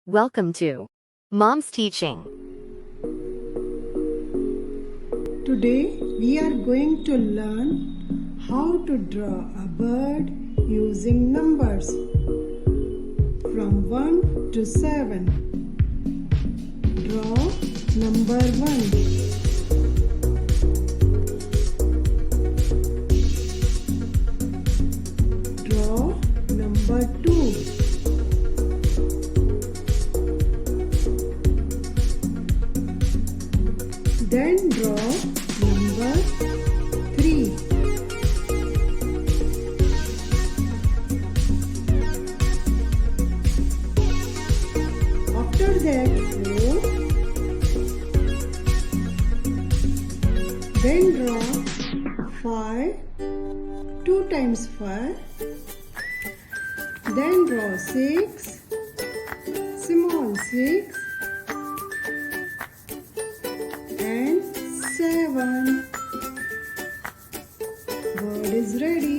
Welcome to Mom's Teaching. Today we are going to learn how to draw a bird using numbers from 1 to 7. Draw number 1. Draw number 2. Then draw number 3. After that 4. Then draw 5. 2 times 5. Then draw 6. Small 6. And 7. Bird is ready.